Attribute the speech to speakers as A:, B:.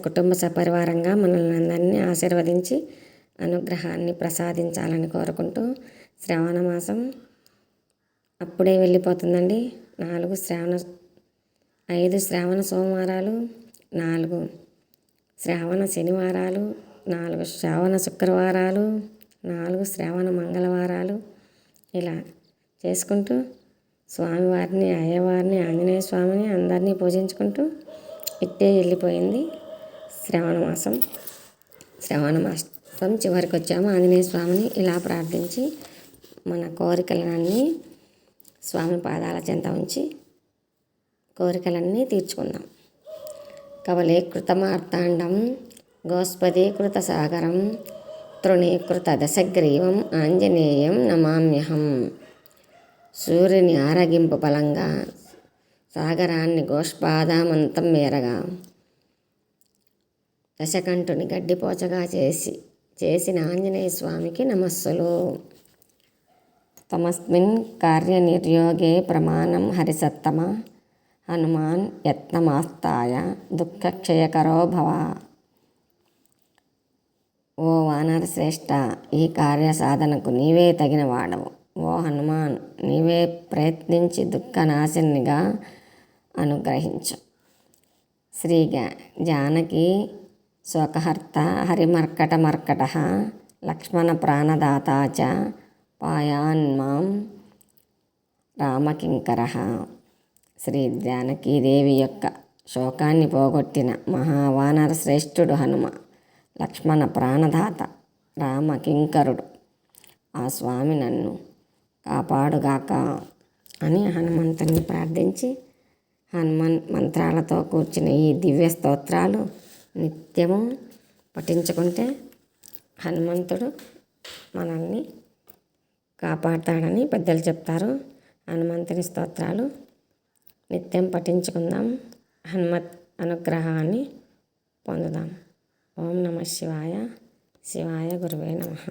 A: కుటుంబ సపరివారంగా మనల్ని అందరినీ ఆశీర్వదించి అనుగ్రహాన్ని ప్రసాదించాలని కోరుకుంటూ శ్రావణ మాసం అప్పుడే వెళ్ళిపోతుందండి. 5 శ్రావణ సోమవారాలు, 4 శ్రావణ శనివారాలు, 4 శ్రావణ శుక్రవారాలు, 4 శ్రావణ మంగళవారాలు ఇలా చేసుకుంటూ స్వామివారిని, అయ్యవారిని, ఆంజనేయ స్వామిని అందరినీ పూజించుకుంటూ ఇట్టే వెళ్ళిపోయింది శ్రావణ మాసం చివరికి వచ్చాము. ఆంజనేయ స్వామిని ఇలా ప్రార్థించి మన కోరికలన్నీ స్వామి పాదాల చెంత ఉంచి కోరికలన్నీ తీర్చుకుందాం. కవలీకృతమార్తాండం గోస్పదీకృత సాగరం తృణీకృత దశగ్రీవం ఆంజనేయం నమామ్యహం. సూర్యుని ఆరగింపు బలంగా సాగరాన్ని గోష్పాదామంతం మేరగా దశకంఠుని గడ్డిపోచగా చేసిన ఆంజనేయ స్వామికి నమస్సులు. తమస్మిన్ కార్యనిర్యోగే ప్రమాణం హరిసత్తమ హనుమాన్ యత్నమాస్తాయ దుఃఖక్షయకరో భవ. ఓ వానర శ్రేష్ఠ, ఈ కార్య సాధనకు నీవే తగిన వాడవు. ఓ హనుమాన్, నీవే ప్రయత్నించి దుఃఖనాశినిగా అనుగ్రహించు. శ్రీ జానకి శోకహర్త హరిమర్కటమర్కట లక్ష్మణ ప్రాణదాత చ పాయాన్మాం రామకింకర. శ్రీ జానకీదేవి యొక్క శోకాన్ని పోగొట్టిన మహావానర శ్రేష్ఠుడు హనుమ, లక్ష్మణ ప్రాణదాత, రామకింకరుడు. ఆ స్వామి నన్ను కాపాడుగాక అని హనుమంతుని ప్రార్థించి హనుమాన్ మంత్రాలతో కూర్చున్న ఈ దివ్య స్తోత్రాలు నిత్యము పఠించుకుంటే హనుమంతుడు మనల్ని కాపాడతాడని పెద్దలు చెప్తారు. హనుమంతుని స్తోత్రాలు నిత్యం పఠించుకుందాం, హనుమత్ అనుగ్రహాన్ని పొందుదాం. ఓం నమః శివాయ. శివాయ గురువే నమః.